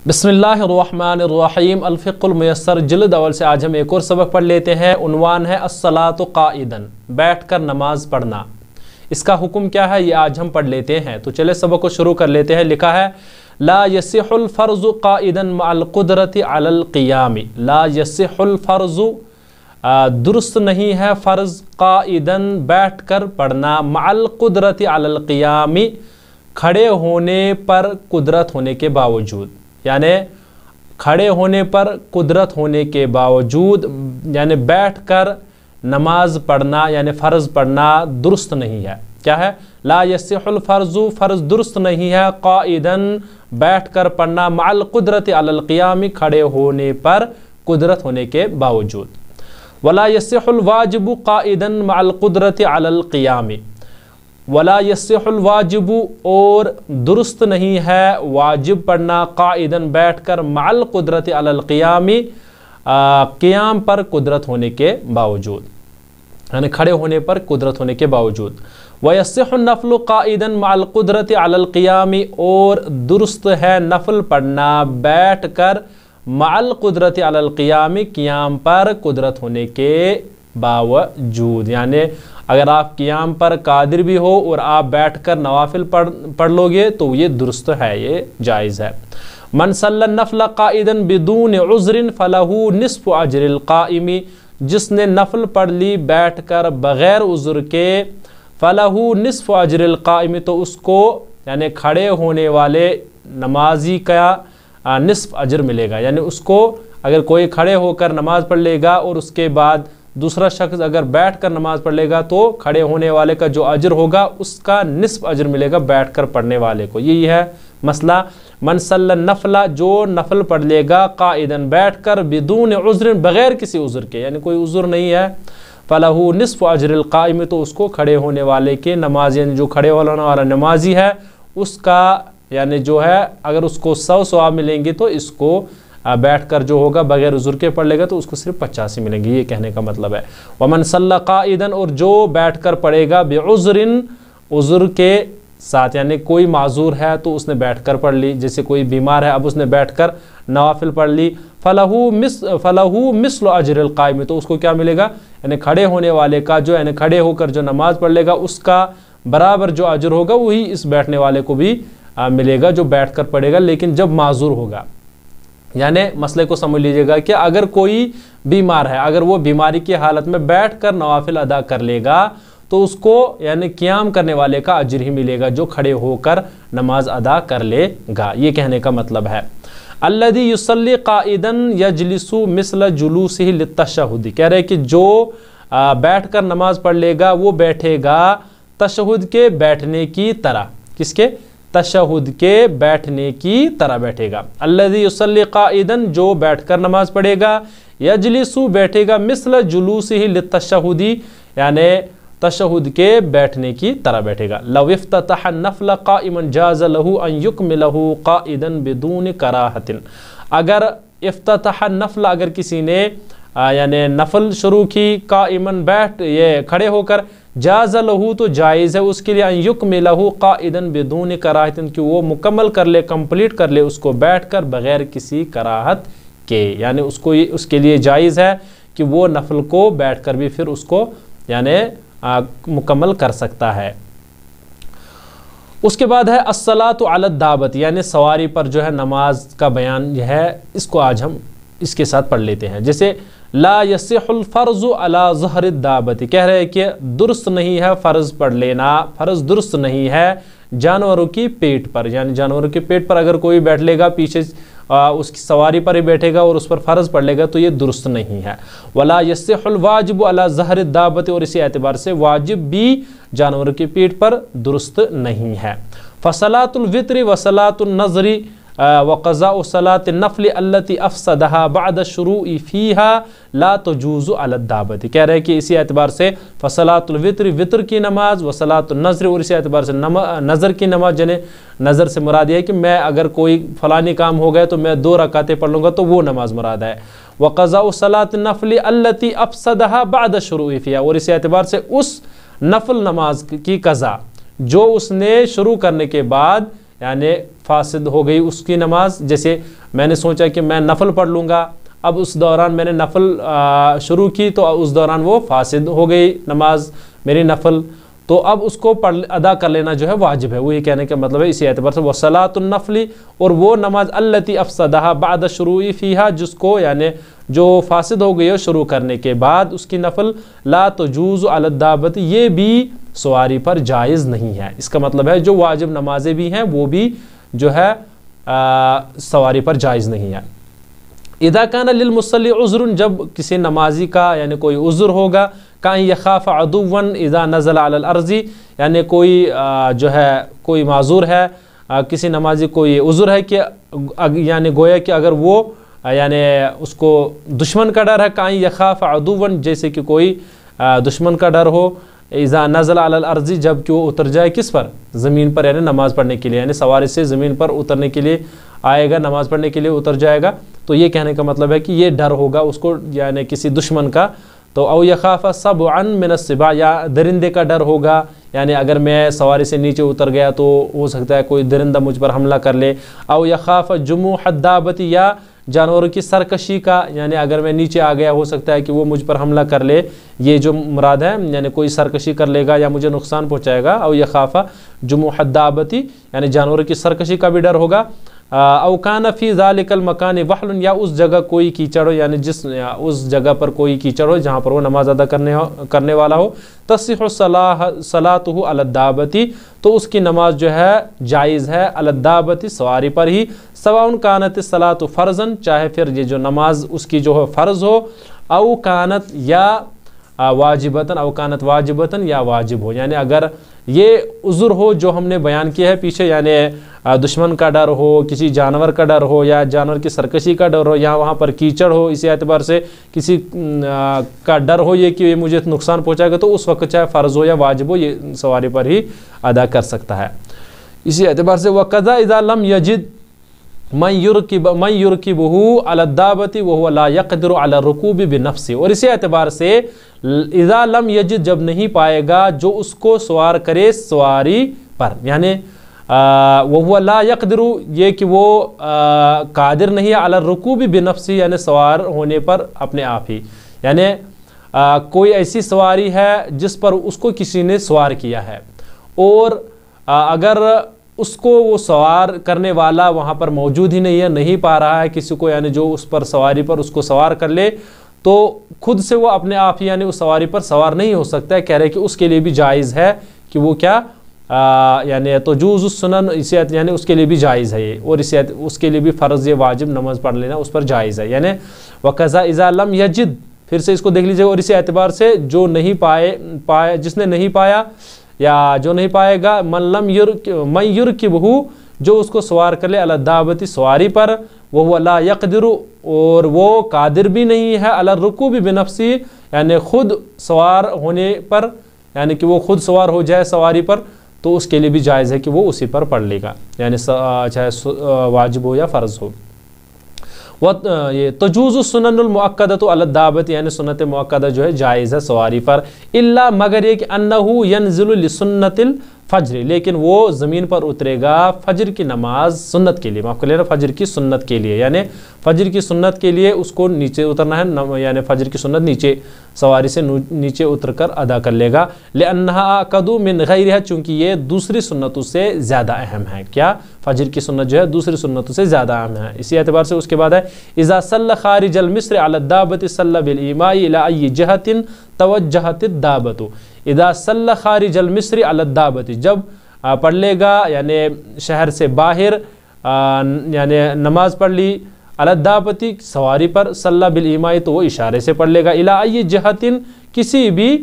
बिस्मिल्लाहिर्रहमानिर्रहीम अल-फ़िक़्हुल मुयस्सर जिल्द अव्वल से आज हम एक और सबक पढ़ लेते हैं। उन्वान है अस्सलातु क़ाइदन, बैठ कर नमाज पढ़ना। इसका हुक्म क्या है ये आज हम पढ़ लेते हैं। तो चले सबक को शुरू कर लेते हैं। लिखा है ला यसिहुल फ़र्ज़ु क़ाइदन मअल क़ुदरति अलल क़ियामी। ला यसिहुल फ़र्ज़ु दुरुस्त नहीं है फ़र्ज़, क़ाइदन बैठ कर पढ़ना, मअल क़ुदरति अलल क़ियामी खड़े होने पर कुदरत होने के बावजूद, यानी खड़े होने पर कुदरत होने के बावजूद यानी बैठ कर नमाज पढ़ना यानी फ़र्ज़ पढ़ना दुरुस्त नहीं है। क्या है? ला यसिहुल फ़र्ज़ु, फ़र्ज़ दुरुस्त नहीं है, क़ाइदन बैठ कर पढ़ना, मअल क़ुदरति अलल क़ियामी खड़े होने पर कुदरत होने के बावजूद। वला यसिहुल वाजिबु क़ाइदन मअल क़ुदरति अलल क़ियामी। वला यसिहुल वाजिबु और दुरुस्त नहीं है वाजिब पढ़ना, क़ाइदन बैठ कर, मअल क़ुदरति अलल क़ियामी क़ियाम पर कुदरत होने के बावजूद, यानी खड़े होने पर कुदरत होने के बावजूद। व यसिहुन नफ़्लु क़ाइदन मअल क़ुदरति अलल क़ियामी और दुरुस्त है नफल पढ़ना बैठ कर, मअल क़ुदरति अलल क़ियामी क़ियाम पर कुदरत होने के बावजूद। यानी अगर आप क़ियाम पर कादिर भी हो और आप बैठकर नवाफिल पढ़ लोगे तो ये दुरुस्त है, ये जायज़ है। मन सल्ला नफ़ल क़ाइदन बिदून उज़्रिन फ़लहू निस्फ़ु अज्रिल क़ाइमी। जिसने नफल पढ़ ली बैठकर बग़ैर उज़्र के, फ़लहू निस्फ़ु अज्रिल क़ाइमी तो उसको यानी खड़े होने वाले नमाजी का निस्फ़ अज्र मिलेगा। यानी उसको अगर कोई खड़े होकर नमाज़ पढ़ लेगा और उसके बाद दूसरा शख्स अगर बैठ कर नमाज पढ़ लेगा तो खड़े होने वाले का जो अजर होगा उसका निस्फ़ अजर मिलेगा बैठ कर पढ़ने वाले को। यही है मसला। मन सल्ला नफला जो नफल पढ़ लेगा क़ाइदन बैठ कर, बिदून उज़्रिन बग़ैर किसी उज़्र के, यानी कोई उज़्र नहीं है, फ़लहू निस्फ़ु अज्रिल क़ाइम तो उसको खड़े होने वाले के नमाज, यानी जो खड़े होने वाला नमाजी है उसका यानी जो है अगर उसको 100 सवाब मिलेंगे तो इसको बैठ कर जो होगा बग़ैर उज़्र के पढ़ लेगा तो उसको सिर्फ 85 मिलेंगे। ये कहने का मतलब है। वमन सल्ला क़ाइदन और जो बैठ कर पढ़ेगा बेउज़्रिन उज़्र के साथ, यानी कोई माजूर है तो उसने बैठ कर पढ़ ली, जैसे कोई बीमार है अब उसने बैठ कर नवाफिल पढ़ ली, फ़लहू मिस्लु अज्रिल क़ाइम तो उसको क्या मिलेगा, यानी खड़े होने वाले का जो यानी खड़े होकर जो नमाज पढ़ लेगा उसका बराबर जो अजर होगा वही इस बैठने वाले को भी मिलेगा जो बैठ कर पढ़ेगा, लेकिन जब माजूर होगा। यानी मसले को समझ लीजिएगा कि अगर कोई बीमार है, अगर वो बीमारी की हालत में बैठ कर नवाफिल अदा कर लेगा तो उसको यानी क़ियाम करने वाले का अजर ही मिलेगा जो खड़े होकर नमाज अदा कर लेगा। ये कहने का मतलब है। अल्लज़ी युसल्ली क़ाइदन यजलिसु मिस्ल जुलूसिही लित्तशहुद। कह रहे कि जो बैठ कर नमाज पढ़ लेगा वो बैठेगा तशहुद के बैठने की तरह। किसके? तशहुद के बैठने की तरह बैठेगा। अल्लज़ी युसल्ली क़ाइदन जो बैठकर नमाज पढ़ेगा, यजलिसु बैठेगा, मिस्ल जुलूसिही लित्तशहुदी यानी तशहुद के बैठने की तरह बैठेगा। लव इफ्ततह नफ़ल क़ाइमन जाज़ लहू अन युकमिलहू क़ाइदन बिदून कराहतिन। अगर इफ्ततह नफ़ल अगर किसी ने यानी नफल शुरू की क़ाइमन बैठ ये खड़े होकर, जाज़ लहू तो जायज़ है उसके लिए, अन युकमिलहू क़ाइदन बिदून कराहतिन कि वो मुकम्मल कर ले, कंप्लीट कर ले उसको बैठ कर बग़ैर किसी कराहत के, यानी उसको उसके लिए जायज़ है कि वो नफल को बैठ कर भी फिर उसको यानी मुकम्मल कर सकता है। उसके बाद है अस्सलातु अला दाबत, यानी सवारी पर जो है नमाज का बयान यह है, इसको आज हम इसके साथ पढ़ लेते हैं। जैसे ला यसिहुल फ़र्ज़ु अला ज़हरिद दाबती, कह रहे हैं कि दुरुस्त नहीं है फ़र्ज़ पढ़ लेना, फ़र्ज़ दुरुस्त नहीं है जानवरों की पेट पर, यानी जानवरों के पेट पर अगर कोई बैठ लेगा पीछे उसकी सवारी पर ही बैठेगा और उस पर फ़र्ज़ पढ़ लेगा तो ये दुरुस्त नहीं है। वला यसिहुल वाजिबु अला ज़हरिद दाबती और इसी एतबार से वाजिब भी जानवरों की पेट पर दुरुस्त नहीं है। फ़सलातुल वित्री व सलातुन नज़री व क़ज़ाउ सलात नफ़ल अल्लती अफ़सदहा बअद शुरूइ फ़ीहा ला तजूज़ु अला दाबती। कह रहे हैं कि इसी एतबार से फ़सलातुल वित्र, वित्र की नमाज, व सलातुन नज़र और इसी एतबार से नज़र की नमाज, यानी नज़र से मुराद है कि मैं अगर कोई फ़लानी काम हो गया तो मैं 2 रकातें पढ़ लूँगा तो वो नमाज मुराद है। व क़ज़ाउ सलात नफ़ल अल्लती अफ़सदहा बअद शुरूइ फ़ीहा और इसी एतबार से उस नफल नमाज की क़ज़ा जो उसने शुरू करने के बाद यानी فاسد ہو گئی اس کی نماز، جیسے میں نے سوچا کہ میں نفل پڑھ لوں گا، اب اس دوران میں نے نفل شروع کی تو اس دوران وہ فاسد ہو گئی نماز میری نفل، تو اب اس کو ادا کر لینا جو ہے واجب ہے۔ وہ یہ کہنے کا مطلب ہے اسی اعتبار سے وصلاۃ النفل، اور وہ نماز التی افسدھا بعد شروع فیہا، جس کو یعنی جو فاسد ہو گئی ہے شروع کرنے کے بعد اس کی نفل، لا تجوز علی الدابۃ، یہ بھی سواری پر جائز نہیں ہے۔ اس کا مطلب ہے جو واجب نمازیں بھی ہیں وہ بھی جو ہے سواری پر جائز نہیں ہے۔ اذا کان للمصلی عذر، جب کسی نمازی کا یعنی کوئی عذر ہوگا، کان یخاف عدوا اذا نزل علی الارض، یعنی کوئی جو ہے کوئی معذور ہے، کسی نمازی کو یہ عذر ہے کہ یعنی گویا کہ اگر وہ یعنی اس کو دشمن کا ڈر ہے، کان یخاف عدوا، جیسے کہ کوئی دشمن کا ڈر ہو، اذا نزل علی الارض، جب کہ وہ اتر جائے کس پر، زمین پر، یعنی نماز پڑھنے کے لیے، یعنی سواری سے زمین پر اترنے کے لیے آئے گا، نماز پڑھنے کے لیے اتر جائے گا، تو یہ کہنے کا مطلب ہے کہ یہ ڈر ہوگا اس کو یعنی کسی دشمن کا، تو او یخاف سبعا من السباع، یا درندے کا ڈر ہوگا، یعنی اگر میں سواری سے نیچے اتر گیا تو ہو سکتا ہے کوئی درندہ مجھ پر حملہ کر لے، او یخاف جموح الدابۃ، یا جانوروں کی سرکشی کا، یعنی اگر میں نیچے آ گیا ہو سکتا ہے کہ وہ مجھ پر حملہ کر لے، یہ جو مراد ہے یعنی کوئی سرکشی کر لے گا یا مجھے نقصان پہنچائے گا، او یخاف جموح الدابۃ، یعنی جانوروں کی سرکشی کا بھی ڈر ہوگا، او کان فی ذلک المکان وحل، یا اس جگہ کوئی کیچڑ ہو، یعنی اس جگہ پر کوئی کیچڑ ہو جہاں پر وہ نماز ادا کرنے والا ہو، تصح صلاۃہ علی الدابۃ، تو اس کی نماز جو ہے جائز ہے، علی الدابۃ، سواری پر ہی، سواء کانت الصلاۃ فرضا، چاہے پھر یہ جو نماز اس کی جو ہے فرض ہو، او کانت یا واجبتاً، او کانت واجبتاً، یا واجب ہو، یعنی اگر یہ عذر ہو جو ہم نے بیان کیا ہے پیچھے، یعنی دشمن کا ڈر ہو، کسی جانور کا ڈر ہو، یا جانور کی سرکشی کا ڈر ہو، یا وہاں پر کیچڑ ہو، اسی اعتبار سے کسی کا ڈر ہو یہ کہ یہ مجھے نقصان پہنچائے گا، تو اس وقت چاہے فرض ہو یا واجب ہو یہ سواری پر ہی ادا کر سکتا ہے۔ اسی اعتبار سے وَقَضَى إِذَا لَمْ يَجِدْ مَنْ يُرْكِبُهُ عَلَى الدَّابَةِ وَهُوَ لَا يَقْدِرُ عَلَى الرُّكُوبِ بِنَفْسِهِ، اور اسی اعتبار سے اذا لم یجد، جب نہیں پائے گا جو اس کو سوار کرے سواری پر، یعنی وَهُوَ لَا يَقْدِرُ، یہ کہ وہ قادر نہیں ہے، عَلَى الرُّكُوبِ بِنَفْسِهِ، یعنی سوار ہونے پر اپنے آپ ہی، یعنی کوئی ایسی سواری ہے جس پر اس کو کسی نے سوار کیا ہے، اور اگر اس کو وہ سوار کرنے والا وہاں پر موجود ہی نہیں ہے، نہیں پا رہا ہے کسی کو، یعنی جو اس پر سواری پر اس کو سوار کر لے، تو خود سے وہ اپنے آپ ہی یعنی اس سواری پر سوار نہیں ہو سکتا ہے، کہہ رہے کہ اس کے لیے بھی جائز ہے کہ وہ کیا یعنی تجوز السنن، یعنی اس کے لیے بھی جائز ہے یہ، اور اس کے لیے بھی فرض یا واجب نماز پڑھ لینا اس پر جائز ہے، یعنی وَقَضَى إِذَا لَمْ يَجِدْ، پھر سے اس کو دیکھ لیجئے، اور اسی اعتبار سے جو نہیں پائے جس نے نہیں پایا یا جو نہیں پائے گا، من یرکبہ، جو اس کو سوار کر لے، علی الدابۃ، سواری پر، وَهُوَ لَا يَقْدِرُ، اور وہ قادر بھی نہیں ہے، علی الرُّكُوبِ بِنَفْسِهِ، یعنی خود سوار ہونے پر، یعنی کہ وہ خود سوار ہو جائے سواری پر، تو اس کے لیے بھی جائز ہے کہ وہ اسی پر پڑھ لے گا، یعنی چاہے واجب ہو یا فرض ہو۔ یہ تجوز السنن المؤکدۃ علی الدابۃ، یعنی سنت مؤکدہ جو ہے جائز ہے سواری پر، الا مگر یہ کہ انہ ینزل لسنت الفجر، لیکن وہ زمین پر اترے گا فجر کی نماز سنت کے لیے، معاف کر لینا، فجر کی سنت کے لیے، یعنی فجر کی سنت کے لیے اس کو نیچے اترنا ہے، یعنی فجر کی سنت نیچے سواری سے نیچے اتر کر ادا کر لے گا، لأنہا اکد من غیرہا، چونکہ یہ دوسری سنتوں سے زیادہ اہم ہے، کیا فجر کی سنت جو ہے دوسری سنتوں سے زیادہ اہم ہے، اسی اعتبار سے اس کے بعد ہے اذا صلی خارج المصر علی الدابۃ صلی بالایماء الی ای جہۃ توجہت الدابۃ، اذا صلی خارج المصر علی الدابۃ، جب پڑھ لے گا یعنی شہر سے باہر یعنی نماز پڑھ لی، علی الدابۃ، سواری پر، صلی بالایماء، تو وہ اشارے سے پڑھ لے گا، الی ای جہۃ، کسی بھی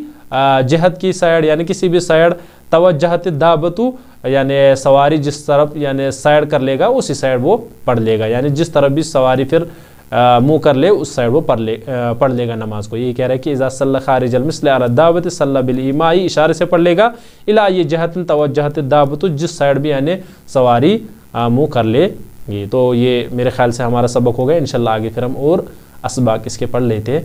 جہت کی سائڈ، یعنی کسی بھی سائڈ، توجہت الدابۃ، یعنی سواری جس طرف یعنی سائڈ کر لے گا اسی سائڈ وہ پڑھ لے گا، یعنی جس طرف بھی سواری پھر منہ کر لے اس سائڈ وہ پڑھ لے گا نماز کو، یہ کہہ رہا ہے کہ اذا صلی خارج المصر علی الدابۃ صلی بالایماء، اشارے سے پڑھ لے گا، الی ای جہۃ توجہت الدابۃ، جس سائڈ بھی یعنی سواری منہ کر لے گی۔ تو یہ میرے خیال سے ہمارا سبق ہو گیا، انشاءاللہ آگے پھر ہم اور اسباق اس کے پڑھ لیتے ہیں۔